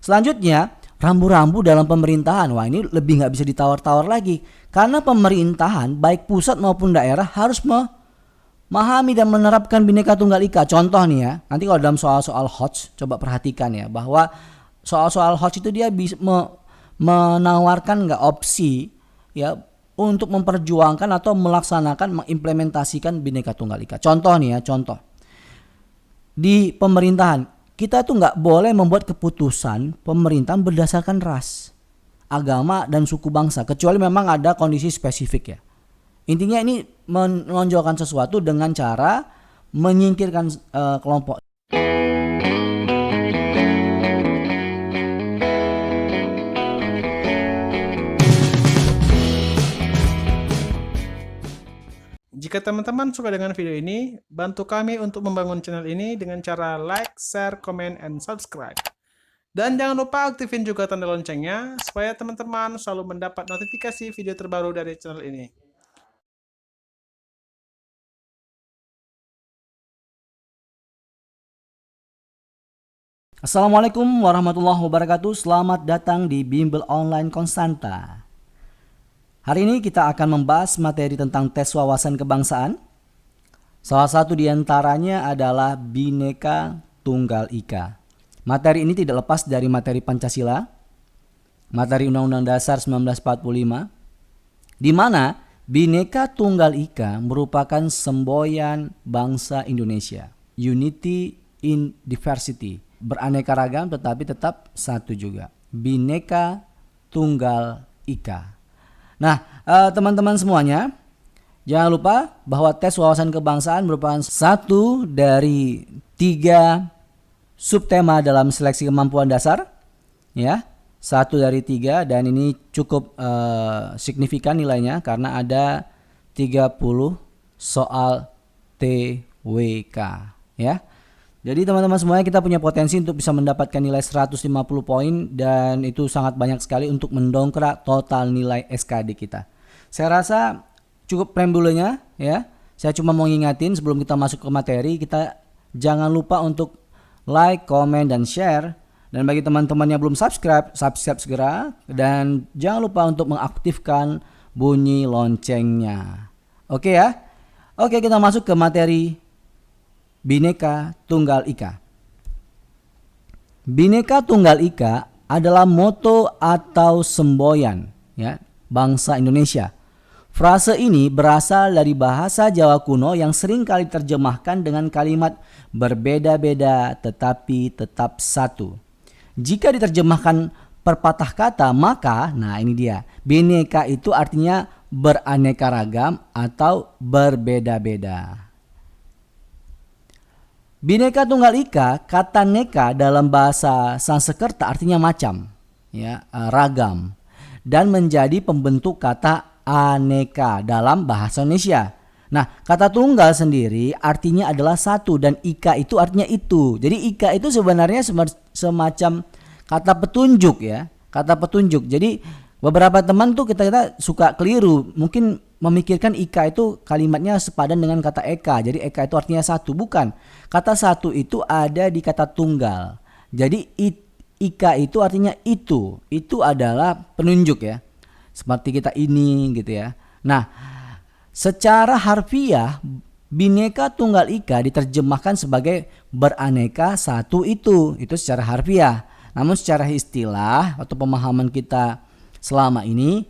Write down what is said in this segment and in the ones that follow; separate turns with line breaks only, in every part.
Selanjutnya, rambu-rambu dalam pemerintahan. Wah, ini lebih nggak bisa ditawar-tawar lagi. Karena pemerintahan baik pusat maupun daerah harus memahami dan menerapkan Bhinneka Tunggal Ika. Contoh nih ya, nanti kalau dalam soal-soal HOTS, coba perhatikan ya, bahwa soal-soal HOTS itu dia bisa menawarkan nggak opsi ya untuk memperjuangkan atau melaksanakan, mengimplementasikan Bhinneka Tunggal Ika. Contoh nih ya, contoh. Di pemerintahan, kita tuh nggak boleh membuat keputusan pemerintahan berdasarkan ras, agama, dan suku bangsa, kecuali memang ada kondisi spesifik ya. Intinya ini menonjolkan sesuatu dengan cara menyingkirkan kelompok.
Jika teman-teman suka dengan video ini, bantu kami untuk membangun channel ini dengan cara like, share, comment, and subscribe. Dan jangan lupa aktifin juga tanda loncengnya, supaya teman-teman selalu mendapat notifikasi video terbaru dari channel ini.
Assalamualaikum warahmatullahi wabarakatuh. Selamat datang di Bimbel Online Konstanta. Hari ini kita akan membahas materi tentang tes wawasan kebangsaan. Salah satu di antaranya adalah Bhinneka Tunggal Ika. Materi ini tidak lepas dari materi Pancasila, materi Undang-Undang Dasar 1945, di mana Bhinneka Tunggal Ika merupakan semboyan bangsa Indonesia. Unity in diversity. Beraneka ragam tetapi tetap satu juga. Bhinneka Tunggal Ika. Nah, teman-teman semuanya, jangan lupa bahwa tes wawasan kebangsaan merupakan satu dari 3 subtema dalam seleksi kemampuan dasar, ya, 1 dari 3, dan ini cukup signifikan nilainya karena ada 30 soal TWK, ya. Jadi teman-teman semuanya, kita punya potensi untuk bisa mendapatkan nilai 150 poin, dan itu sangat banyak sekali untuk mendongkrak total nilai SKD kita. Saya rasa cukup preambulnya ya. Saya cuma mau ngingatin sebelum kita masuk ke materi, kita jangan lupa untuk like, comment, dan share. Dan bagi teman-teman yang belum subscribe segera, dan jangan lupa untuk mengaktifkan bunyi loncengnya. Oke ya. Oke, kita masuk ke materi Bhinneka Tunggal Ika. Bhinneka Tunggal Ika adalah moto atau semboyan ya bangsa Indonesia. Frase ini berasal dari bahasa Jawa kuno yang sering kali diterjemahkan dengan kalimat berbeda-beda tetapi tetap satu. Jika diterjemahkan per patah kata, maka nah ini dia. Bhinneka itu artinya beraneka ragam atau berbeda-beda. Bhinneka Tunggal Ika, kata neka dalam bahasa Sanskerta artinya macam, ya, ragam, dan menjadi pembentuk kata aneka dalam bahasa Indonesia. Nah, kata tunggal sendiri artinya adalah satu, dan ika itu artinya itu. Jadi ika itu sebenarnya semacam kata petunjuk ya, kata petunjuk. Jadi beberapa teman tuh kita suka keliru, mungkin memikirkan ika itu kalimatnya sepadan dengan kata eka. Jadi eka itu artinya satu, bukan. Kata satu itu ada di kata tunggal. Jadi ika itu artinya itu. Itu adalah penunjuk ya. Seperti kita ini gitu ya. Nah, secara harfiah Bhinneka Tunggal Ika diterjemahkan sebagai beraneka satu itu. Itu secara harfiah. Namun secara istilah atau pemahaman kita selama ini,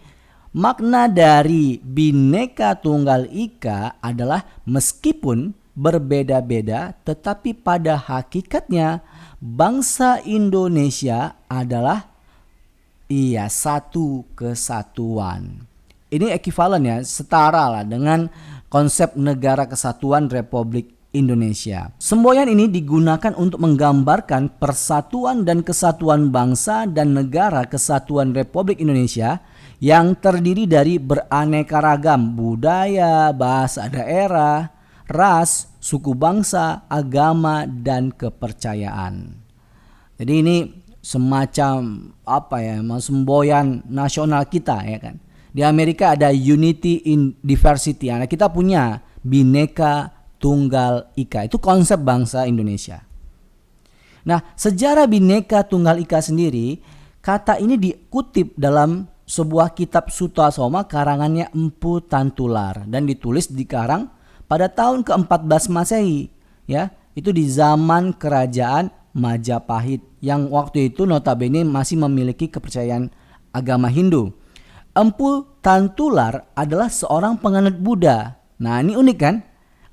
makna dari Bhinneka Tunggal Ika adalah meskipun berbeda-beda tetapi pada hakikatnya bangsa Indonesia adalah satu kesatuan. Ini ekivalen ya, setara lah dengan konsep negara kesatuan Republik Indonesia. Semboyan ini digunakan untuk menggambarkan persatuan dan kesatuan bangsa dan negara kesatuan Republik Indonesia yang terdiri dari beraneka ragam budaya, bahasa daerah, ras, suku bangsa, agama, dan kepercayaan. Jadi ini semacam semboyan nasional kita ya kan. Di Amerika ada Unity in Diversity. Nah, kita punya Bhinneka Tunggal Ika. Itu konsep bangsa Indonesia. Nah, sejarah Bhinneka Tunggal Ika sendiri, kata ini dikutip dalam sebuah kitab Sutasoma karangannya Empu Tantular dan ditulis dikarang pada tahun ke-14 Masehi, ya. Itu di zaman kerajaan Majapahit yang waktu itu notabene masih memiliki kepercayaan agama Hindu. Empu Tantular adalah seorang penganut Buddha. Nah, ini unik kan?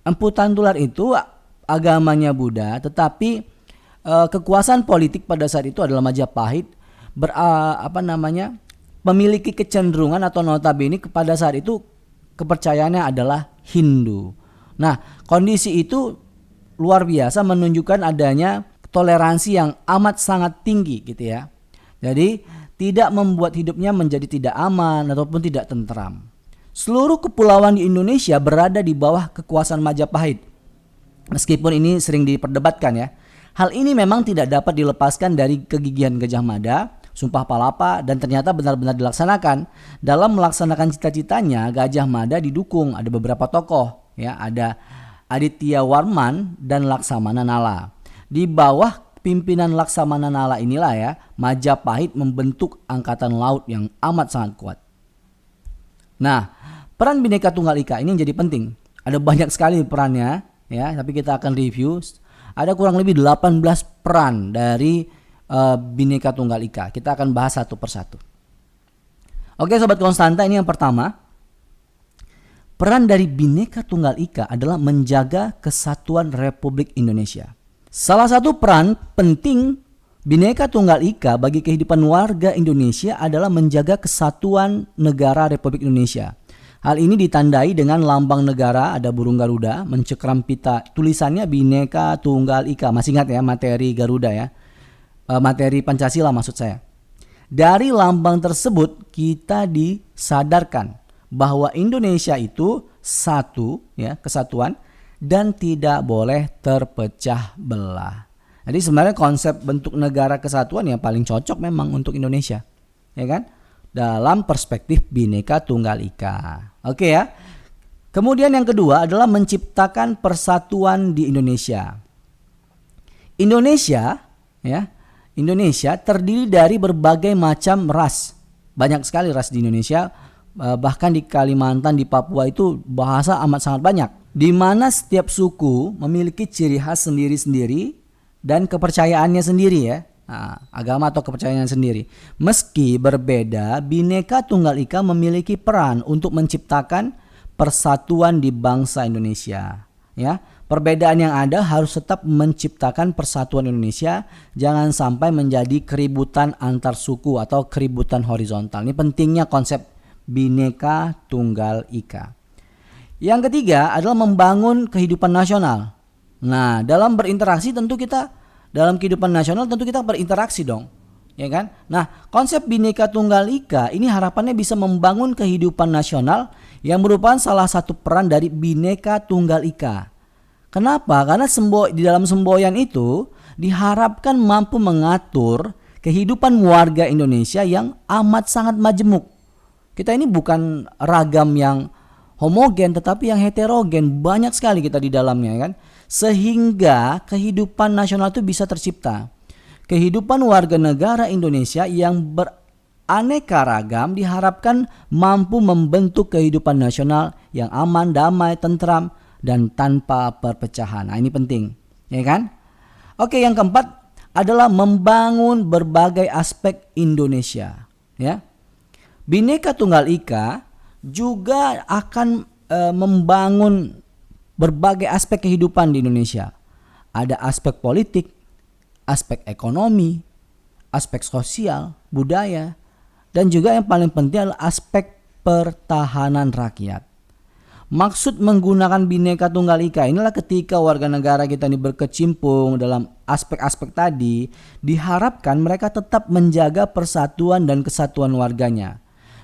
Empu Tantular itu agamanya Buddha, tetapi kekuasaan politik pada saat itu adalah Majapahit memiliki kecenderungan atau notabene pada saat itu kepercayaannya adalah Hindu. Nah, kondisi itu luar biasa menunjukkan adanya toleransi yang amat sangat tinggi gitu ya. Jadi tidak membuat hidupnya menjadi tidak aman ataupun tidak tentram. Seluruh kepulauan di Indonesia berada di bawah kekuasaan Majapahit. Meskipun ini sering diperdebatkan ya. Hal ini memang tidak dapat dilepaskan dari kegigihan Gajah Mada, Sumpah Palapa, dan ternyata benar-benar dilaksanakan. Dalam melaksanakan cita-citanya, Gajah Mada didukung ada beberapa tokoh, ya, ada Aditya Warman dan Laksamana Nala. Di bawah pimpinan Laksamana Nala inilah ya, Majapahit membentuk angkatan laut yang amat sangat kuat. Nah, peran Bhinneka Tunggal Ika ini jadi penting. Ada banyak sekali perannya, ya, tapi kita akan review. Ada kurang lebih 18 peran dari Bhinneka Tunggal Ika. Kita akan bahas satu persatu. Oke Sobat Konstanta, ini yang pertama. Peran dari Bhinneka Tunggal Ika adalah menjaga kesatuan Republik Indonesia. Salah satu peran penting Bhinneka Tunggal Ika bagi kehidupan warga Indonesia adalah menjaga kesatuan negara Republik Indonesia. Hal ini ditandai dengan lambang negara, ada burung Garuda, mencekram pita. Tulisannya Bhinneka Tunggal Ika. Masih ingat ya materi Garuda ya? Materi Pancasila maksud saya. Dari lambang tersebut kita disadarkan bahwa Indonesia itu satu, ya, kesatuan, dan tidak boleh terpecah belah. Jadi sebenarnya konsep bentuk negara kesatuan yang paling cocok memang untuk Indonesia, ya kan? Dalam perspektif Bhinneka Tunggal Ika. Oke ya. Kemudian yang kedua adalah menciptakan persatuan di Indonesia. Indonesia terdiri dari berbagai macam ras. Banyak sekali ras di Indonesia. Bahkan di Kalimantan, di Papua itu bahasa amat sangat banyak. Di mana setiap suku memiliki ciri khas sendiri-sendiri dan kepercayaannya sendiri ya. Nah, agama atau kepercayaan sendiri. Meski berbeda, Bhinneka Tunggal Ika memiliki peran untuk menciptakan persatuan di bangsa Indonesia. Ya, perbedaan yang ada harus tetap menciptakan persatuan Indonesia, jangan sampai menjadi keributan antar suku atau keributan horizontal. Ini pentingnya konsep Bhinneka Tunggal Ika. Yang ketiga adalah membangun kehidupan nasional. Nah, dalam berinteraksi dalam kehidupan nasional tentu kita berinteraksi dong, ya kan? Nah, konsep Bhinneka Tunggal Ika ini harapannya bisa membangun kehidupan nasional yang merupakan salah satu peran dari Bhinneka Tunggal Ika. Kenapa? Karena di dalam semboyan itu diharapkan mampu mengatur kehidupan warga Indonesia yang amat sangat majemuk. Kita ini bukan ragam yang homogen tetapi yang heterogen, banyak sekali kita di dalamnya kan. Sehingga kehidupan nasional itu bisa tercipta. Kehidupan warga negara Indonesia yang beraneka ragam diharapkan mampu membentuk kehidupan nasional yang aman, damai, tentram, dan tanpa perpecahan. Nah, ini penting, ya kan? Oke, yang keempat adalah membangun berbagai aspek Indonesia, ya. Bhinneka Tunggal Ika juga akan membangun berbagai aspek kehidupan di Indonesia. Ada aspek politik, aspek ekonomi, aspek sosial, budaya, dan juga yang paling penting adalah aspek pertahanan rakyat. Maksud menggunakan Bhinneka Tunggal Ika inilah ketika warga negara kita ini berkecimpung dalam aspek-aspek tadi, diharapkan mereka tetap menjaga persatuan dan kesatuan warganya.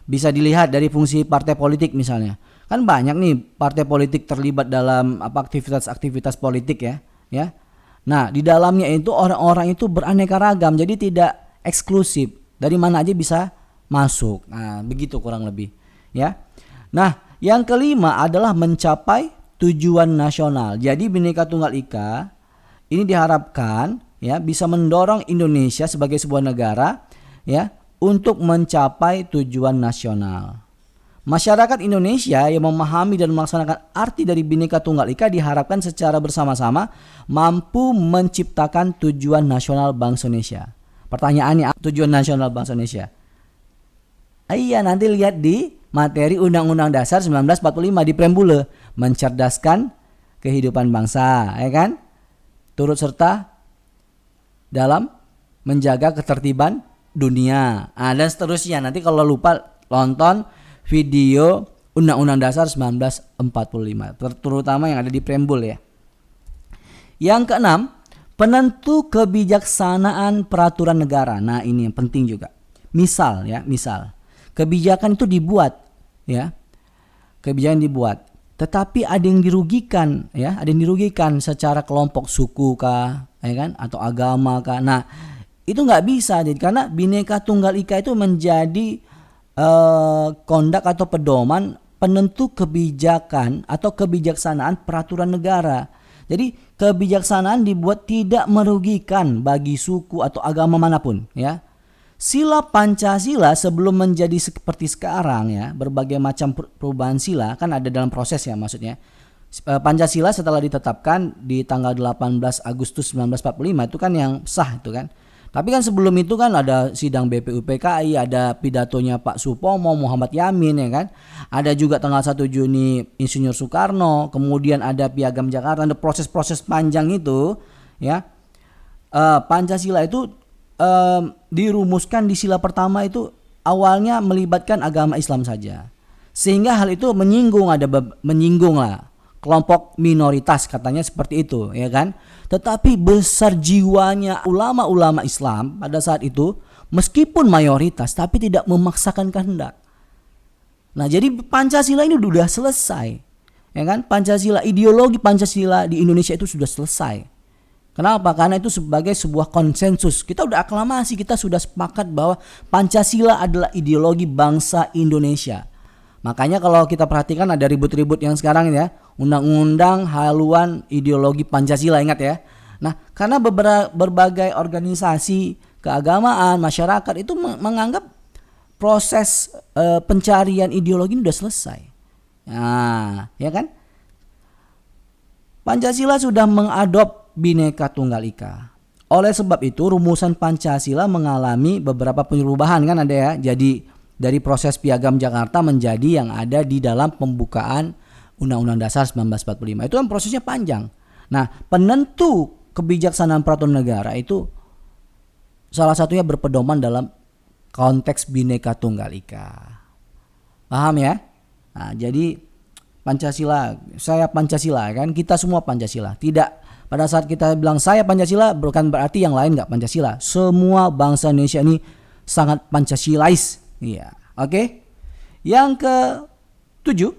Bisa dilihat dari fungsi partai politik misalnya. Kan banyak nih partai politik terlibat dalam aktivitas-aktivitas politik ya. Nah, di dalamnya itu orang-orang itu beraneka ragam, jadi tidak eksklusif. Dari mana aja bisa masuk. Nah, begitu kurang lebih, ya. Nah, yang kelima adalah mencapai tujuan nasional. Jadi Bhinneka Tunggal Ika ini diharapkan ya bisa mendorong Indonesia sebagai sebuah negara ya untuk mencapai tujuan nasional. Masyarakat Indonesia yang memahami dan melaksanakan arti dari Bhinneka Tunggal Ika diharapkan secara bersama-sama mampu menciptakan tujuan nasional bangsa Indonesia. Pertanyaannya, tujuan nasional bangsa Indonesia? Iya, nanti lihat di materi Undang-Undang Dasar 1945 di preambule, mencerdaskan kehidupan bangsa, ya kan? Turut serta dalam menjaga ketertiban dunia. Dan seterusnya. Nanti kalau lupa tonton video Undang-Undang Dasar 1945, terutama yang ada di preambule ya. Yang keenam, penentu kebijaksanaan peraturan negara. Nah, ini yang penting juga. Misal kebijakan itu dibuat ya. Kebijakan dibuat, tetapi ada yang dirugikan ya, ada yang dirugikan secara kelompok suku kah, ya kan, atau agama kah. Nah, itu nggak bisa jadi karena Bhinneka Tunggal Ika itu menjadi kondak atau pedoman penentu kebijakan atau kebijaksanaan peraturan negara. Jadi kebijaksanaan dibuat tidak merugikan bagi suku atau agama manapun ya. Sila Pancasila sebelum menjadi seperti sekarang ya, berbagai macam perubahan sila kan ada dalam proses ya maksudnya. Pancasila setelah ditetapkan di tanggal 18 Agustus 1945 itu kan yang sah itu kan. Tapi kan sebelum itu kan ada sidang BPUPKI, ada pidatonya Pak Supomo, Muhammad Yamin ya kan. Ada juga tanggal 1 Juni Insinyur Soekarno, kemudian ada Piagam Jakarta, ada proses-proses panjang itu ya. Pancasila itu dirumuskan di sila pertama itu awalnya melibatkan agama Islam saja. Sehingga hal itu menyinggung lah kelompok minoritas katanya seperti itu ya kan. Tetapi besar jiwanya ulama-ulama Islam pada saat itu meskipun mayoritas tapi tidak memaksakan kehendak. Nah, jadi Pancasila ini sudah selesai. Ya kan? Pancasila, ideologi Pancasila di Indonesia itu sudah selesai. Kenapa? Karena itu sebagai sebuah konsensus. Kita udah aklamasi, kita sudah sepakat bahwa Pancasila adalah ideologi bangsa Indonesia. Makanya kalau kita perhatikan ada ribut-ribut yang sekarang ya, undang-undang haluan ideologi Pancasila, ingat ya. Nah, karena berbagai organisasi keagamaan, masyarakat itu menganggap proses pencarian ideologi ini sudah selesai. Nah, ya kan? Pancasila sudah mengadop Bhinneka Tunggal Ika. Oleh sebab itu rumusan Pancasila mengalami beberapa perubahan kan ada ya. Jadi dari proses Piagam Jakarta menjadi yang ada di dalam pembukaan Undang-Undang Dasar 1945. Itu kan prosesnya panjang. Nah, penentu kebijaksanaan peraturan negara itu salah satunya berpedoman dalam konteks Bhinneka Tunggal Ika. Paham ya? Nah, jadi Pancasila, saya Pancasila kan, kita semua Pancasila. Tidak pada saat kita bilang saya Pancasila bukan berarti yang lain nggak Pancasila. Semua bangsa Indonesia ini sangat Pancasilais. Iya, oke. Yang ketujuh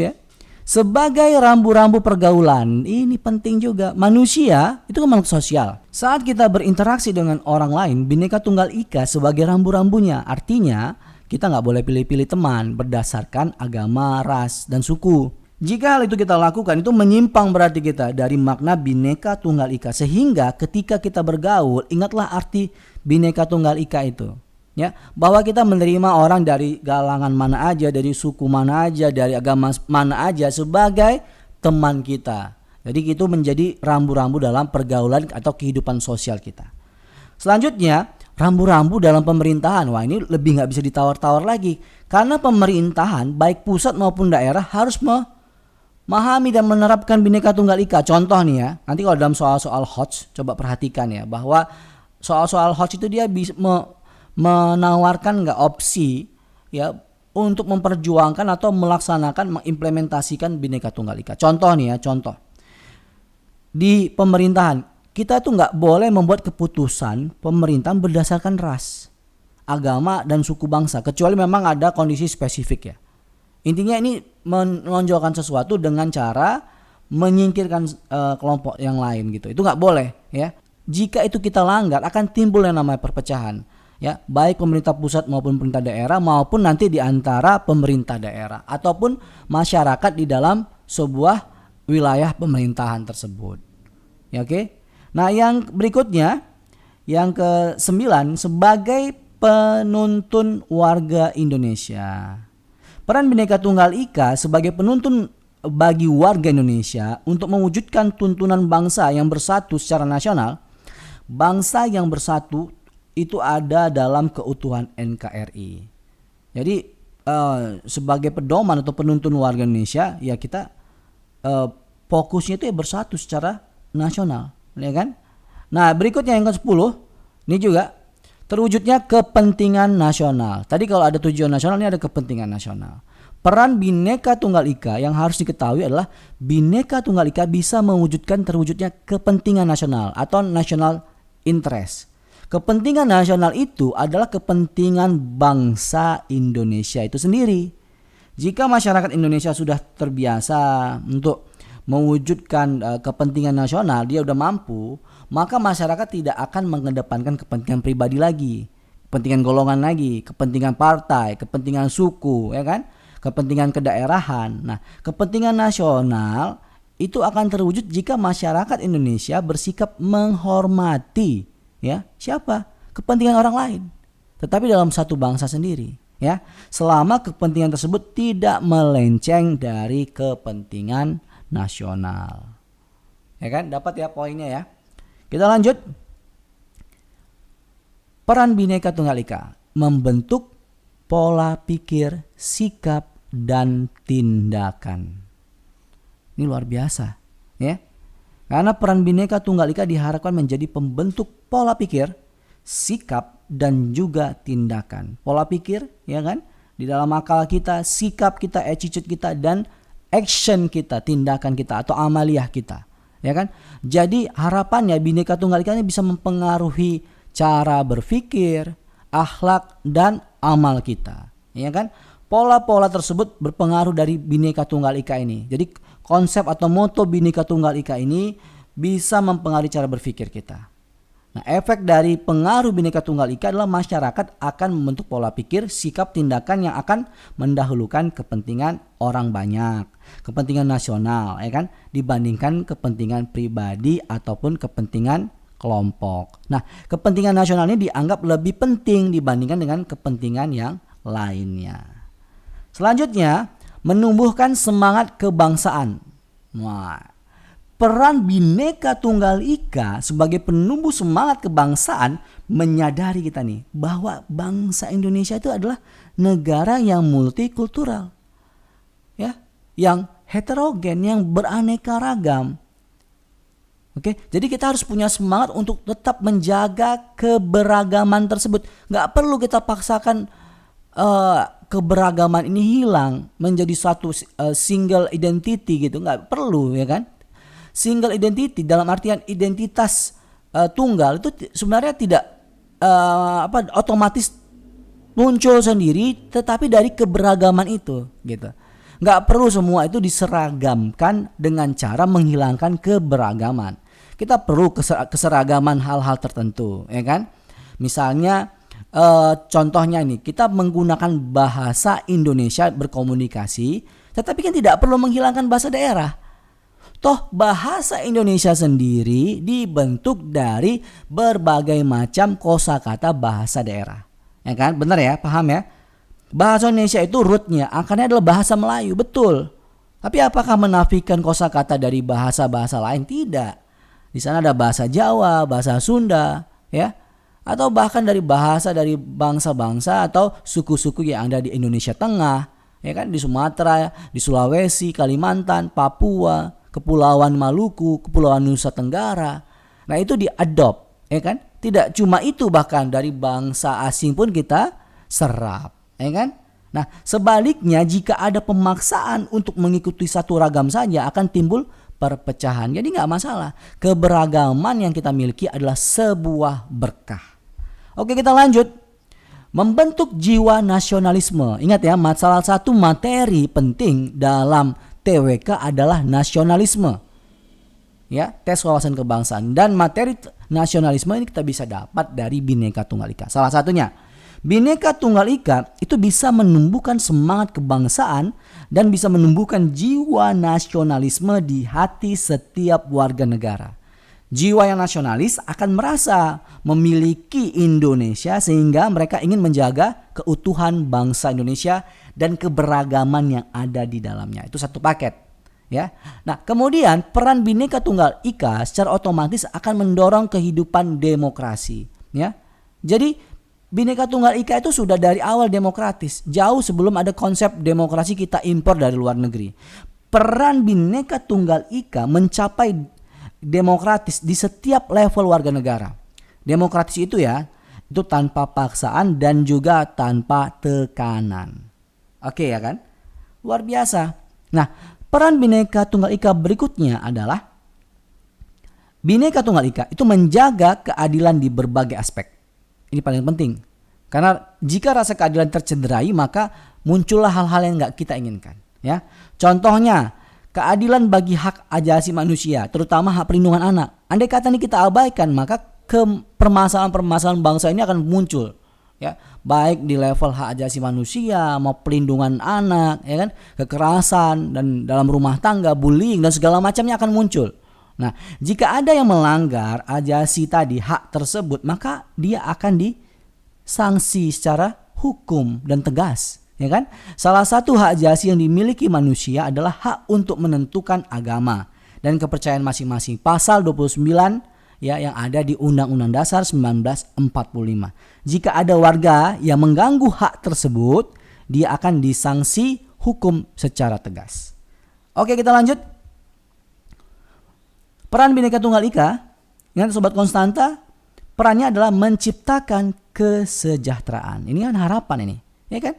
ya. Sebagai rambu-rambu pergaulan, ini penting juga. Manusia itu kan makhluk sosial. Saat kita berinteraksi dengan orang lain, Bhinneka Tunggal Ika sebagai rambu-rambunya. Artinya, kita nggak boleh pilih-pilih teman berdasarkan agama, ras, dan suku. Jika hal itu kita lakukan, itu menyimpang berarti kita dari makna Bhinneka Tunggal Ika. Sehingga ketika kita bergaul, ingatlah arti Bhinneka Tunggal Ika itu. Ya, bahwa kita menerima orang dari galangan mana aja, dari suku mana aja, dari agama mana aja sebagai teman kita. Jadi itu menjadi rambu-rambu dalam pergaulan atau kehidupan sosial kita. Selanjutnya, rambu-rambu dalam pemerintahan. Wah, ini lebih nggak bisa ditawar-tawar lagi. Karena pemerintahan baik pusat maupun daerah harus memahami dan menerapkan Bhinneka Tunggal Ika. Contoh nih ya, nanti kalau dalam soal-soal HOTS coba perhatikan ya, bahwa soal-soal HOTS itu dia bisa menawarkan nggak opsi ya untuk memperjuangkan atau melaksanakan mengimplementasikan Bhinneka Tunggal Ika. Contoh nih ya, contoh di pemerintahan kita tuh nggak boleh membuat keputusan pemerintahan berdasarkan ras, agama dan suku bangsa kecuali memang ada kondisi spesifik ya. Intinya ini menonjolkan sesuatu dengan cara menyingkirkan kelompok yang lain gitu. Itu nggak boleh ya. Jika itu kita langgar akan timbul yang namanya perpecahan. Ya, baik pemerintah pusat maupun pemerintah daerah maupun nanti di antara pemerintah daerah ataupun masyarakat di dalam sebuah wilayah pemerintahan tersebut. Ya, oke. Nah, yang berikutnya, yang ke-9, sebagai penuntun warga Indonesia. Peran Bhinneka Tunggal Ika sebagai penuntun bagi warga Indonesia untuk mewujudkan tuntunan bangsa yang bersatu secara nasional. Bangsa yang bersatu itu ada dalam keutuhan NKRI. Jadi sebagai pedoman atau penuntun warga Indonesia, ya kita fokusnya itu ya bersatu secara nasional, ya kan? Nah, berikutnya yang ke-10, ini juga terwujudnya kepentingan nasional. Tadi kalau ada tujuan nasional, ini ada kepentingan nasional. Peran Bhinneka Tunggal Ika yang harus diketahui adalah Bhinneka Tunggal Ika bisa mewujudkan terwujudnya kepentingan nasional atau national interest. Kepentingan nasional itu adalah kepentingan bangsa Indonesia itu sendiri. Jika masyarakat Indonesia sudah terbiasa untuk mewujudkan kepentingan nasional, dia udah mampu, maka masyarakat tidak akan mengedepankan kepentingan pribadi lagi, kepentingan golongan lagi, kepentingan partai, kepentingan suku, ya kan? Kepentingan kedaerahan. Nah, kepentingan nasional itu akan terwujud jika masyarakat Indonesia bersikap menghormati, ya, siapa? Kepentingan orang lain, tetapi dalam satu bangsa sendiri, ya. Selama kepentingan tersebut tidak melenceng dari kepentingan nasional. Ya kan? Dapat ya poinnya ya. Kita lanjut. Peran Bhinneka Tunggal Ika membentuk pola pikir, sikap, dan tindakan. Ini luar biasa, ya. Karena peran Bhinneka Tunggal Ika diharapkan menjadi pembentuk pola pikir, sikap, dan juga tindakan. Pola pikir, ya kan? Di dalam akal kita, sikap kita, attitude kita, dan action kita, tindakan kita atau amaliyah kita. Ya kan? Jadi harapannya Bhinneka Tunggal Ika ini bisa mempengaruhi cara berpikir, akhlak, dan amal kita. Ya kan? Pola-pola tersebut berpengaruh dari Bhinneka Tunggal Ika ini. Jadi konsep atau moto Bhinneka Tunggal Ika ini bisa mempengaruhi cara berpikir kita. Nah, efek dari pengaruh Bhinneka Tunggal Ika adalah masyarakat akan membentuk pola pikir, sikap, tindakan yang akan mendahulukan kepentingan orang banyak, kepentingan nasional, ya kan, dibandingkan kepentingan pribadi ataupun kepentingan kelompok. Nah, kepentingan nasional ini dianggap lebih penting dibandingkan dengan kepentingan yang lainnya. Selanjutnya, menumbuhkan semangat kebangsaan. Wah, peran Bhinneka Tunggal Ika sebagai penumbuh semangat kebangsaan menyadari kita nih bahwa bangsa Indonesia itu adalah negara yang multikultural, ya, yang heterogen, yang beraneka ragam. Oke, jadi kita harus punya semangat untuk tetap menjaga keberagaman tersebut. Nggak perlu kita paksakan keberagaman ini hilang menjadi satu single identity gitu, nggak perlu, ya kan? Single identity dalam artian identitas tunggal itu sebenarnya tidak otomatis muncul sendiri, tetapi dari keberagaman itu, gitu. Nggak perlu semua itu diseragamkan dengan cara menghilangkan keberagaman. Kita perlu keseragaman hal-hal tertentu, ya kan? Misalnya contohnya ini, kita menggunakan bahasa Indonesia berkomunikasi, tetapi kan tidak perlu menghilangkan bahasa daerah. Toh bahasa Indonesia sendiri dibentuk dari berbagai macam kosakata bahasa daerah. Ya kan? Benar ya? Paham ya? Bahasa Indonesia itu rootnya, akarnya adalah bahasa Melayu, betul. Tapi apakah menafikan kosakata dari bahasa-bahasa lain? Tidak. Di sana ada bahasa Jawa, bahasa Sunda, ya. Atau bahkan dari bahasa dari bangsa-bangsa atau suku-suku yang ada di Indonesia Tengah, ya kan, di Sumatera, di Sulawesi, Kalimantan, Papua, Kepulauan Maluku, Kepulauan Nusa Tenggara. Nah, itu diadopt, ya kan? Tidak cuma itu, bahkan dari bangsa asing pun kita serap, ya kan? Nah, sebaliknya jika ada pemaksaan untuk mengikuti satu ragam saja akan timbul perpecahan. Jadi nggak masalah. Keberagaman yang kita miliki adalah sebuah berkah. Oke, kita lanjut. Membentuk jiwa nasionalisme. Ingat ya, salah satu materi penting dalam TWK adalah nasionalisme. Ya, tes wawasan kebangsaan, dan materi nasionalisme ini kita bisa dapat dari Bhinneka Tunggal Ika. Salah satunya, Bhinneka Tunggal Ika itu bisa menumbuhkan semangat kebangsaan dan bisa menumbuhkan jiwa nasionalisme di hati setiap warga negara. Jiwa yang nasionalis akan merasa memiliki Indonesia sehingga mereka ingin menjaga keutuhan bangsa Indonesia dan keberagaman yang ada di dalamnya. Itu satu paket, ya. Nah, kemudian peran Bhinneka Tunggal Ika secara otomatis akan mendorong kehidupan demokrasi, ya. Jadi Bhinneka Tunggal Ika itu sudah dari awal demokratis, jauh sebelum ada konsep demokrasi kita impor dari luar negeri. Peran Bhinneka Tunggal Ika mencapai demokratis di setiap level warga negara. Demokratis itu ya, itu tanpa paksaan dan juga tanpa tekanan. Oke ya kan? Luar biasa. Nah, peran Bhinneka Tunggal Ika berikutnya adalah Bhinneka Tunggal Ika itu menjaga keadilan di berbagai aspek. Ini paling penting. Karena jika rasa keadilan tercederai, maka muncullah hal-hal yang nggak kita inginkan. Ya, contohnya keadilan bagi hak asasi manusia, terutama hak perlindungan anak. Andai kata ini kita abaikan, maka permasalahan-permasalahan bangsa ini akan muncul. Ya, baik di level hak asasi manusia, mau perlindungan anak, ya kan, kekerasan dan dalam rumah tangga, bullying dan segala macamnya akan muncul. Nah, jika ada yang melanggar asasi tadi hak tersebut, maka dia akan disanksi secara hukum dan tegas. Ya kan? Salah satu hak asasi yang dimiliki manusia adalah hak untuk menentukan agama dan kepercayaan masing-masing. Pasal 29 ya yang ada di Undang-Undang Dasar 1945. Jika ada warga yang mengganggu hak tersebut, dia akan disanksi hukum secara tegas. Oke, kita lanjut. Peran Bhinneka Tunggal Ika, ingat Sobat Konstanta, perannya adalah menciptakan kesejahteraan. Ini kan harapan ini, ya kan?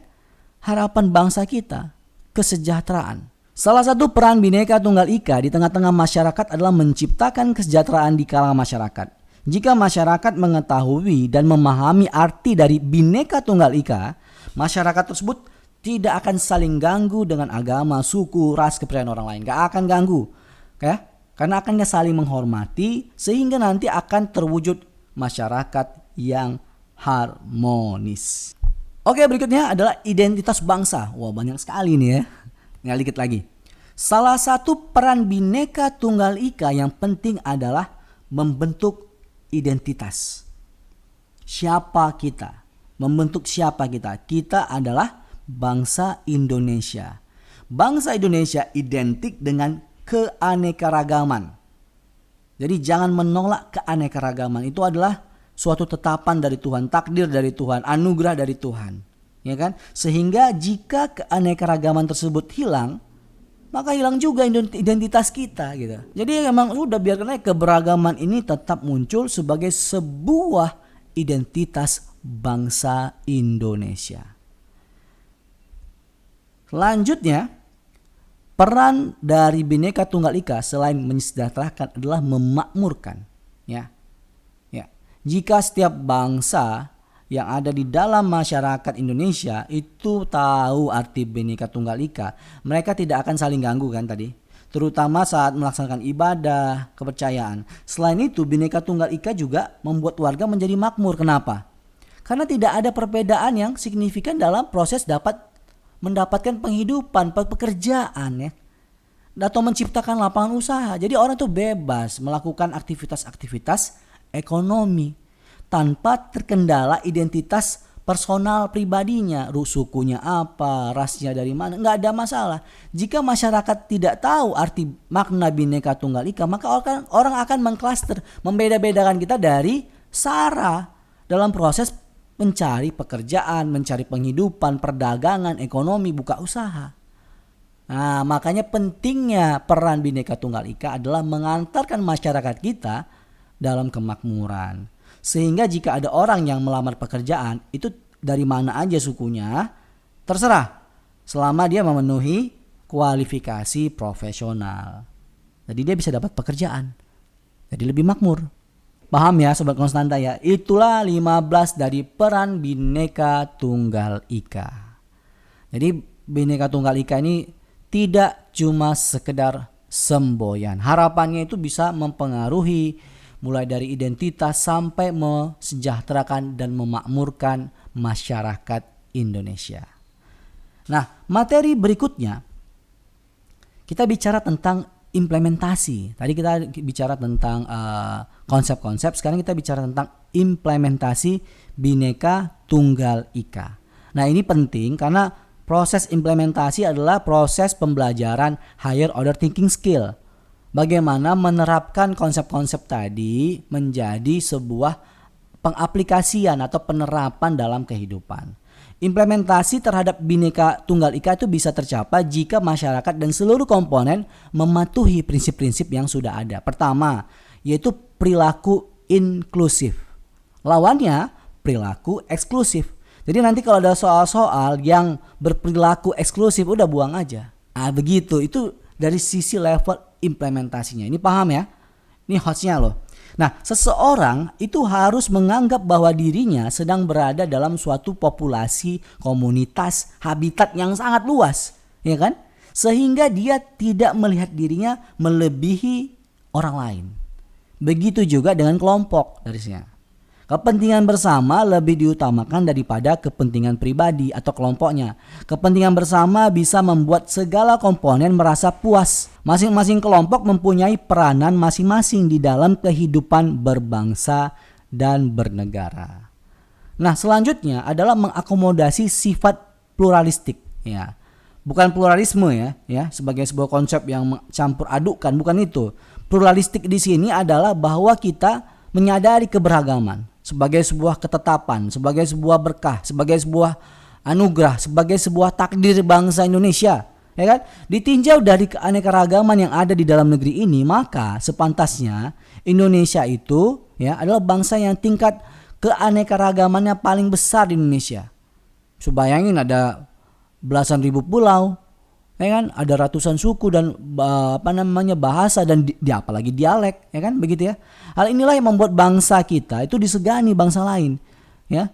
Harapan bangsa kita, kesejahteraan. Salah satu peran Bhinneka Tunggal Ika di tengah-tengah masyarakat adalah menciptakan kesejahteraan di kalangan masyarakat. Jika masyarakat mengetahui dan memahami arti dari Bhinneka Tunggal Ika, masyarakat tersebut tidak akan saling ganggu dengan agama, suku, ras, kepercayaan orang lain. Gak akan ganggu, ya? Karena akan saling menghormati sehingga nanti akan terwujud masyarakat yang harmonis. Oke, berikutnya adalah identitas bangsa. Wah, banyak sekali nih ya. Tinggal dikit lagi. Salah satu peran Bhinneka Tunggal Ika yang penting adalah membentuk identitas. Siapa kita? Membentuk siapa kita? Kita adalah bangsa Indonesia. Bangsa Indonesia identik dengan keanekaragaman. Jadi jangan menolak keanekaragaman. Itu adalah suatu tetapan dari Tuhan, takdir dari Tuhan, anugerah dari Tuhan, ya kan? Sehingga jika keanekaragaman tersebut hilang, maka hilang juga identitas kita, gitu. Jadi memang udah biarkan aja keberagaman ini tetap muncul sebagai sebuah identitas bangsa Indonesia. Selanjutnya, peran dari Bhinneka Tunggal Ika selain mensejahterakan adalah memakmurkan, ya. Jika setiap bangsa yang ada di dalam masyarakat Indonesia itu tahu arti Bhinneka Tunggal Ika, mereka tidak akan saling ganggu kan tadi, terutama saat melaksanakan ibadah, kepercayaan. Selain itu, Bhinneka Tunggal Ika juga membuat warga menjadi makmur. Kenapa? Karena tidak ada perbedaan yang signifikan dalam proses mendapatkan penghidupan, pekerjaan ya, atau menciptakan lapangan usaha. Jadi orang tuh bebas melakukan aktivitas-aktivitas ekonomi tanpa terkendala identitas personal pribadinya, sukunya apa, rasnya dari mana, nggak ada masalah. Jika masyarakat tidak tahu arti makna Bhinneka Tunggal Ika, maka orang akan mengklaster, membeda-bedakan kita dari SARA dalam proses mencari pekerjaan, mencari penghidupan, perdagangan, ekonomi, buka usaha. Nah, makanya pentingnya peran Bhinneka Tunggal Ika adalah mengantarkan masyarakat kita dalam kemakmuran. Sehingga jika ada orang yang melamar pekerjaan, itu dari mana aja sukunya, terserah. Selama dia memenuhi kualifikasi profesional. Jadi dia bisa dapat pekerjaan. Jadi lebih makmur. Paham ya Sobat Konstanta ya? Itulah 15 dari peran Bhinneka Tunggal Ika. Jadi Bhinneka Tunggal Ika ini tidak cuma sekedar semboyan. Harapannya itu bisa mempengaruhi mulai dari identitas sampai mesejahterakan dan memakmurkan masyarakat Indonesia. Nah, materi berikutnya kita bicara tentang implementasi. Tadi kita bicara tentang konsep-konsep, sekarang kita bicara tentang implementasi Bhinneka Tunggal Ika. Nah, ini penting karena proses implementasi adalah proses pembelajaran higher order thinking skill. Bagaimana menerapkan konsep-konsep tadi menjadi sebuah pengaplikasian atau penerapan dalam kehidupan. Implementasi terhadap Bhinneka Tunggal Ika itu bisa tercapai jika masyarakat dan seluruh komponen mematuhi prinsip-prinsip yang sudah ada. Pertama, yaitu perilaku inklusif. Lawannya, perilaku eksklusif. Jadi nanti kalau ada soal-soal yang berperilaku eksklusif, udah buang aja. Begitu, itu dari sisi level implementasinya. Ini paham ya? Ini hotsnya loh. Nah, seseorang itu harus menganggap bahwa dirinya sedang berada dalam suatu populasi, komunitas, habitat yang sangat luas, ya kan? Sehingga dia tidak melihat dirinya melebihi orang lain. Begitu juga dengan kelompok garisnya. Kepentingan bersama lebih diutamakan daripada kepentingan pribadi atau kelompoknya. Kepentingan bersama bisa membuat segala komponen merasa puas. Masing-masing kelompok mempunyai peranan masing-masing di dalam kehidupan berbangsa dan bernegara. Nah, selanjutnya adalah mengakomodasi sifat pluralistik, ya. Bukan pluralisme ya, sebagai sebuah konsep yang campur adukkan, bukan itu. Pluralistik di sini adalah bahwa kita menyadari keberagaman sebagai sebuah ketetapan, sebagai sebuah berkah, sebagai sebuah anugerah, sebagai sebuah takdir bangsa Indonesia, ya kan? Ditinjau dari keanekaragaman yang ada di dalam negeri ini, maka sepantasnya Indonesia itu ya adalah bangsa yang tingkat keanekaragamannya paling besar di Indonesia. Bayangin ada belasan ribu pulau, ya kan? Ada ratusan suku dan bahasa dan apalagi dialek, ya kan? Begitu ya. Hal inilah yang membuat bangsa kita itu disegani bangsa lain, ya.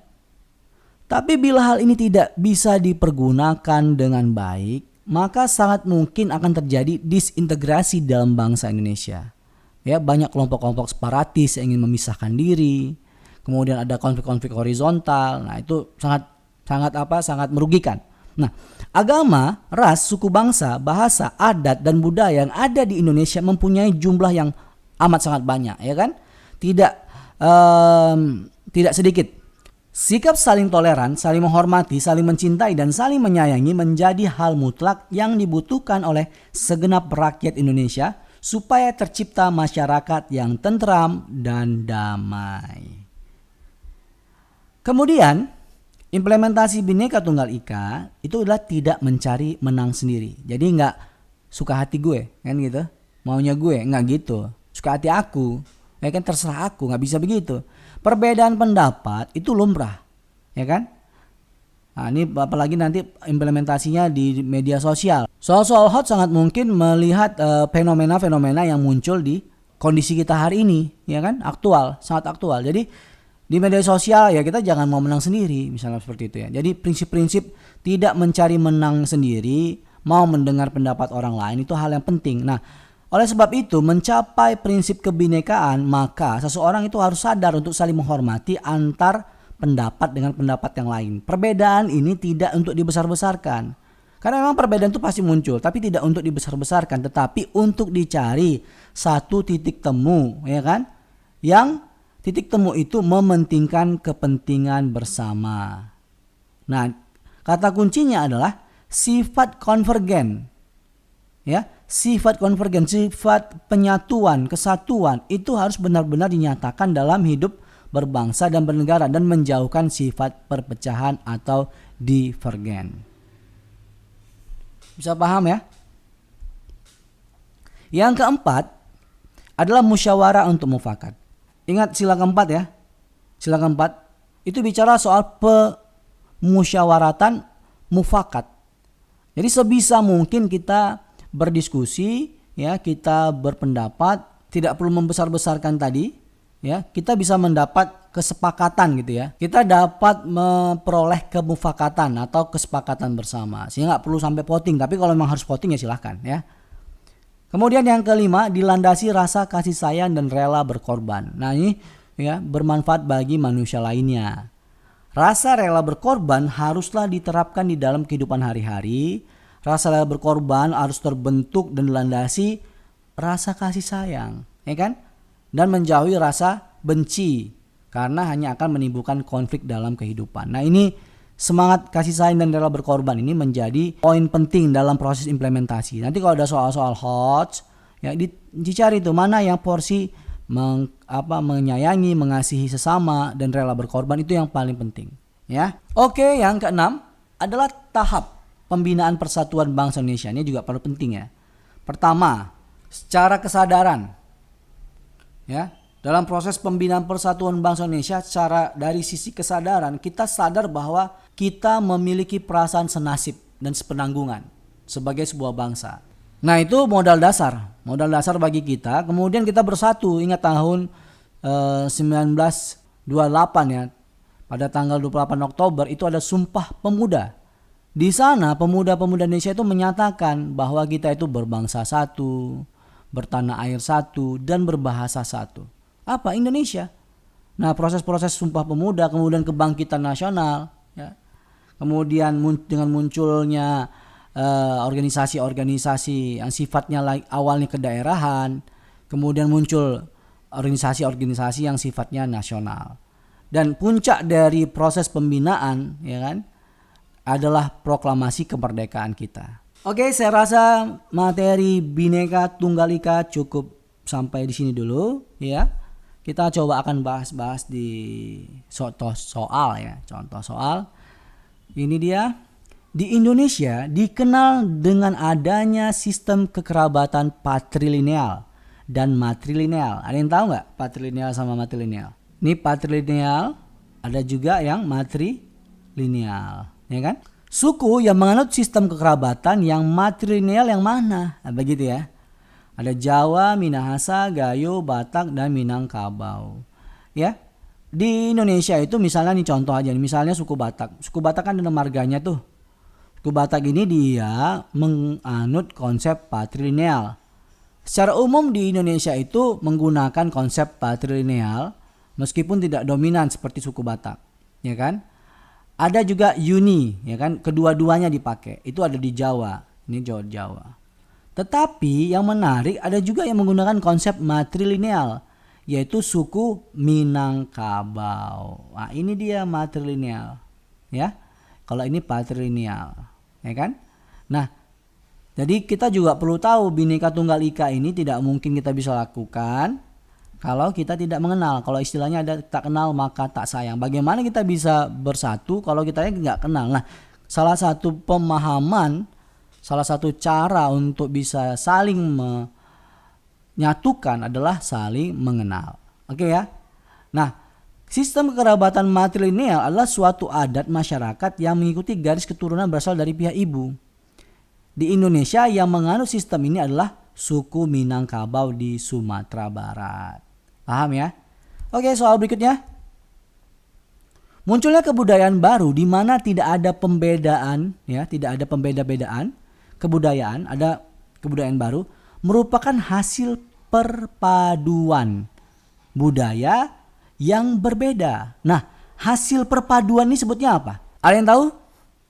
Tapi bila hal ini tidak bisa dipergunakan dengan baik, maka sangat mungkin akan terjadi disintegrasi dalam bangsa Indonesia. Ya, banyak kelompok-kelompok separatis yang ingin memisahkan diri. Kemudian ada konflik-konflik horizontal. Nah, itu sangat merugikan. Nah, agama, ras, suku bangsa, bahasa, adat, dan budaya yang ada di Indonesia mempunyai jumlah yang amat sangat banyak, ya kan? Tidak sedikit. Sikap saling toleran, saling menghormati, saling mencintai, dan saling menyayangi menjadi hal mutlak yang dibutuhkan oleh segenap rakyat Indonesia supaya tercipta masyarakat yang tentram dan damai. Kemudian, implementasi Bhinneka Tunggal Ika itu adalah tidak mencari menang sendiri. Jadi nggak suka hati gue, kan gitu. Maunya gue, nggak gitu. Suka hati aku, ya kan, terserah aku, nggak bisa begitu. Perbedaan pendapat itu lumrah, ya kan. Nah, ini apalagi nanti implementasinya di media sosial. Soal-soal hot sangat mungkin melihat fenomena-fenomena yang muncul di kondisi kita hari ini, ya kan, aktual, sangat aktual. Jadi di media sosial ya kita jangan mau menang sendiri, misalnya seperti itu ya. Jadi prinsip-prinsip tidak mencari menang sendiri, mau mendengar pendapat orang lain itu hal yang penting. Nah, oleh sebab itu mencapai prinsip kebinekaan, maka seseorang itu harus sadar untuk saling menghormati antar pendapat dengan pendapat yang lain. Perbedaan ini tidak untuk dibesar-besarkan. Karena memang perbedaan itu pasti muncul, tapi tidak untuk dibesar-besarkan, tetapi untuk dicari satu titik temu, ya kan? Yang titik temu itu mementingkan kepentingan bersama. Nah, kata kuncinya adalah sifat konvergen. Ya, sifat konvergen, sifat penyatuan, kesatuan itu harus benar-benar dinyatakan dalam hidup berbangsa dan bernegara dan menjauhkan sifat perpecahan atau divergen. Bisa paham ya? Yang keempat adalah musyawarah untuk mufakat. Ingat sila keempat ya. Sila keempat itu bicara soal pemusyawaratan mufakat. Jadi sebisa mungkin kita berdiskusi, ya, kita berpendapat, tidak perlu membesar-besarkan tadi, ya. Kita bisa mendapat kesepakatan gitu ya. Kita dapat memperoleh kemufakatan atau kesepakatan bersama. Sehingga nggak perlu sampai voting, tapi kalau memang harus voting ya silahkan ya. Kemudian yang kelima, dilandasi rasa kasih sayang dan rela berkorban. Nah, ini ya bermanfaat bagi manusia lainnya. Rasa rela berkorban haruslah diterapkan di dalam kehidupan hari-hari. Rasa rela berkorban harus terbentuk dan dilandasi rasa kasih sayang, ya kan? Dan menjauhi rasa benci karena hanya akan menimbulkan konflik dalam kehidupan. Nah, ini semangat kasih sayang dan rela berkorban ini menjadi poin penting dalam proses implementasi. Nanti kalau ada soal-soal HOTS, ya dicari tuh mana yang porsi menyayangi, mengasihi sesama dan rela berkorban, itu yang paling penting, ya. Oke, yang keenam adalah tahap pembinaan persatuan bangsa Indonesia. Ini juga perlu penting ya. Pertama, secara kesadaran. Ya, dalam proses pembinaan persatuan bangsa Indonesia, secara dari sisi kesadaran kita sadar bahwa kita memiliki perasaan senasib dan sepenanggungan sebagai sebuah bangsa. Nah, itu modal dasar bagi kita. Kemudian kita bersatu. Ingat tahun 1928 ya, pada tanggal 28 Oktober itu ada Sumpah Pemuda. Di sana pemuda-pemuda Indonesia itu menyatakan bahwa kita itu berbangsa satu, bertanah air satu, dan berbahasa satu. Apa? Indonesia. Nah, proses-proses Sumpah Pemuda, kemudian kebangkitan nasional, ya. Kemudian dengan munculnya organisasi-organisasi yang sifatnya awalnya kedaerahan, kemudian muncul organisasi-organisasi yang sifatnya nasional. Dan puncak dari proses pembinaan, ya kan, adalah proklamasi kemerdekaan kita. Oke, saya rasa materi Bhinneka Tunggal Ika cukup sampai di sini dulu, ya. Kita coba akan bahas-bahas di contoh soal ya. Contoh soal. Ini dia. Di Indonesia dikenal dengan adanya sistem kekerabatan patrilineal dan matrilineal. Ada yang tahu nggak patrilineal sama matrilineal? Ini patrilineal, ada juga yang matrilineal, ya kan? Suku yang menganut sistem kekerabatan yang matrilineal yang mana? Nah, begitu ya. Ada Jawa, Minahasa, Gayo, Batak, dan Minangkabau. Ya. Di Indonesia itu misalnya nih contoh aja, misalnya suku Batak. Suku Batak kan ada marganya tuh. Suku Batak ini dia menganut konsep patrilineal. Secara umum di Indonesia itu menggunakan konsep patrilineal meskipun tidak dominan seperti suku Batak, ya kan? Ada juga uni, ya kan? Kedua-duanya dipakai. Itu ada di Jawa. Ini Jawa. Tetapi yang menarik ada juga yang menggunakan konsep matrilineal, yaitu suku Minangkabau. Nah, ini dia matrilineal, ya. Kalau ini patrilineal, ya kan? Nah, jadi kita juga perlu tahu Bhinneka Tunggal Ika ini tidak mungkin kita bisa lakukan kalau kita tidak mengenal. Kalau istilahnya ada tak kenal maka tak sayang. Bagaimana kita bisa bersatu kalau kita nggak kenal? Nah, salah satu pemahaman, salah satu cara untuk bisa saling menyatukan adalah saling mengenal. Oke ya. Nah, sistem kekerabatan matrilineal adalah suatu adat masyarakat yang mengikuti garis keturunan berasal dari pihak ibu. Di Indonesia yang menganut sistem ini adalah suku Minangkabau di Sumatera Barat. Paham ya? Oke, soal berikutnya. Munculnya kebudayaan baru di mana tidak ada pembedaan, ya, tidak ada pembeda-bedaan kebudayaan, ada kebudayaan baru merupakan hasil perpaduan budaya yang berbeda. Nah, hasil perpaduan ini sebutnya apa? Ada yang tahu?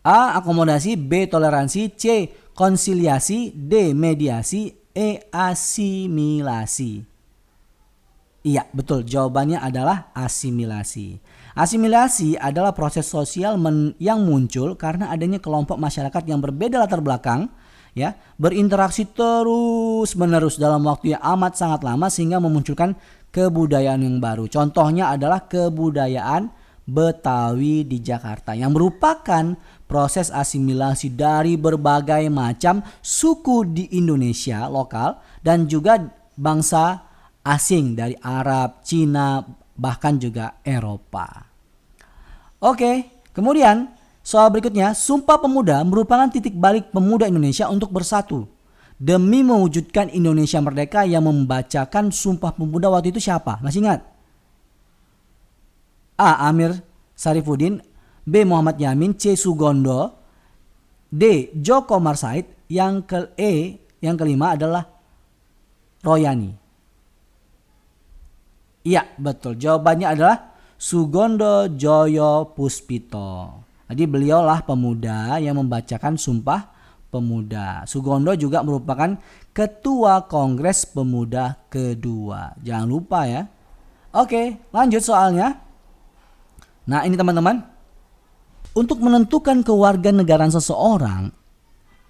A. Akomodasi, B. Toleransi, C. Konsiliasi, D. Mediasi, E. Asimilasi. Iya, betul. Jawabannya adalah asimilasi. Asimilasi adalah proses sosial yang muncul karena adanya kelompok masyarakat yang berbeda latar belakang, ya, berinteraksi terus-menerus dalam waktu yang amat sangat lama sehingga memunculkan kebudayaan yang baru. Contohnya adalah kebudayaan Betawi di Jakarta yang merupakan proses asimilasi dari berbagai macam suku di Indonesia lokal dan juga bangsa asing dari Arab, Cina, bahkan juga Eropa. Oke, kemudian soal berikutnya, Sumpah Pemuda merupakan titik balik pemuda Indonesia untuk bersatu demi mewujudkan Indonesia merdeka. Yang membacakan Sumpah Pemuda waktu itu siapa? Masih ingat? A. Amir Syarifuddin, B. Muhammad Yamin, C. Sugondo, D. Djoko Marsait, yang kelima adalah Royani. Iya, betul. Jawabannya adalah Sugondo Joyo Puspito. Jadi beliaulah pemuda yang membacakan Sumpah Pemuda. Sugondo juga merupakan Ketua Kongres Pemuda kedua. Jangan lupa ya. Oke, lanjut soalnya. Nah ini teman-teman. Untuk menentukan kewarganegaraan seseorang,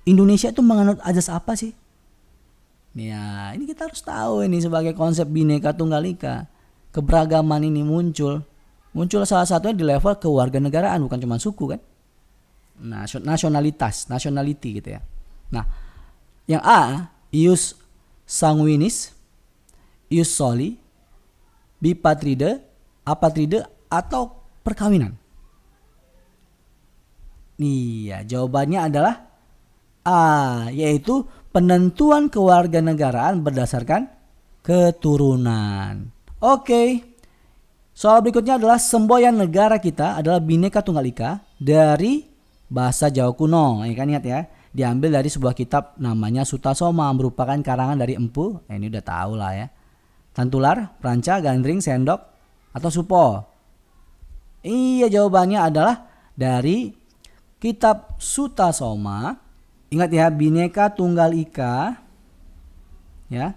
Indonesia itu menganut azas apa sih? Ya, ini kita harus tahu ini sebagai konsep Bhinneka Tunggal Ika. Keberagaman ini muncul salah satunya di level kewarganegaraan, bukan cuma suku kan? Nationality gitu ya. Nah, yang A, ius sanguinis, ius soli, bipatride, apatride, atau perkawinan. Iya, jawabannya adalah A, yaitu penentuan kewarganegaraan berdasarkan keturunan. Oke. Soal berikutnya adalah semboyan negara kita adalah Bhinneka Tunggal Ika dari bahasa Jawa kuno. Ya kan, ingat ya. Diambil dari sebuah kitab namanya Sutasoma, merupakan karangan dari Empu. Ini udah tahu lah ya. Tantular, Pranca, Gandring, Sendok, atau Supo. Iya, jawabannya adalah dari kitab Sutasoma. Ingat ya, Bhinneka Tunggal Ika ya.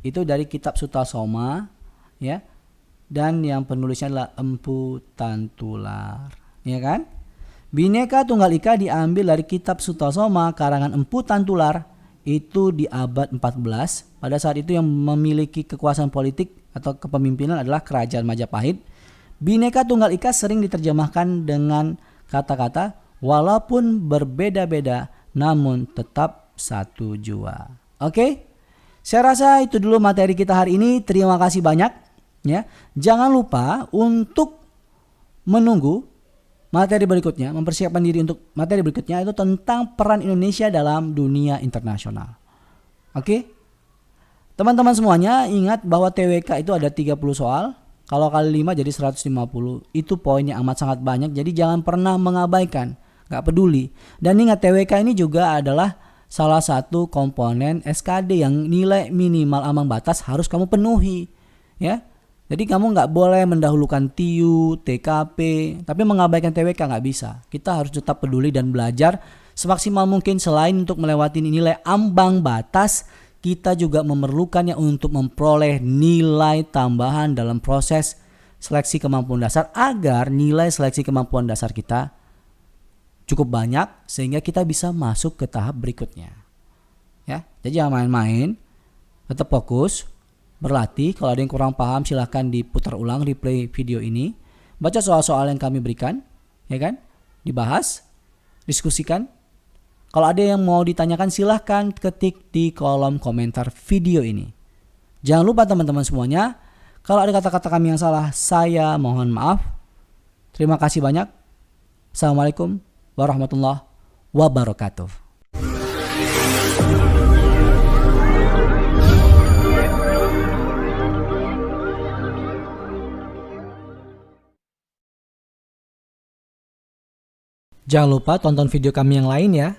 Itu dari kitab Sutasoma ya. Dan yang penulisnya adalah Empu Tantular, ya kan? Bhinneka Tunggal Ika diambil dari kitab Sutasoma karangan Empu Tantular, itu di abad 14. Pada saat itu yang memiliki kekuasaan politik atau kepemimpinan adalah Kerajaan Majapahit. Bhinneka Tunggal Ika sering diterjemahkan dengan kata-kata walaupun berbeda-beda namun tetap satu jua. Oke? Saya rasa itu dulu materi kita hari ini. Terima kasih banyak ya. Jangan lupa untuk menunggu materi berikutnya, mempersiapkan diri untuk materi berikutnya, itu tentang peran Indonesia dalam dunia internasional. Oke? Teman-teman semuanya ingat bahwa TWK itu ada 30 soal. Kalau kali 5 jadi 150. Itu poinnya amat sangat banyak. Jadi jangan pernah mengabaikan. Gak peduli. Dan ingat, TWK ini juga adalah salah satu komponen SKD yang nilai minimal ambang batas harus kamu penuhi. Ya. Jadi kamu gak boleh mendahulukan TIU, TKP, tapi mengabaikan TWK gak bisa. Kita harus tetap peduli dan belajar semaksimal mungkin. Selain untuk melewati nilai ambang batas, kita juga memerlukannya untuk memperoleh nilai tambahan dalam proses seleksi kemampuan dasar, agar nilai seleksi kemampuan dasar kita cukup banyak sehingga kita bisa masuk ke tahap berikutnya. Ya, jadi jangan main-main, tetap fokus, berlatih. Kalau ada yang kurang paham silahkan diputar ulang replay video ini. Baca soal-soal yang kami berikan, ya kan? Dibahas, diskusikan. Kalau ada yang mau ditanyakan silahkan ketik di kolom komentar video ini. Jangan lupa teman-teman semuanya, kalau ada kata-kata kami yang salah, saya mohon maaf. Terima kasih banyak. Assalamualaikum warahmatullahi wabarakatuh. Jangan lupa tonton video kami yang lain ya.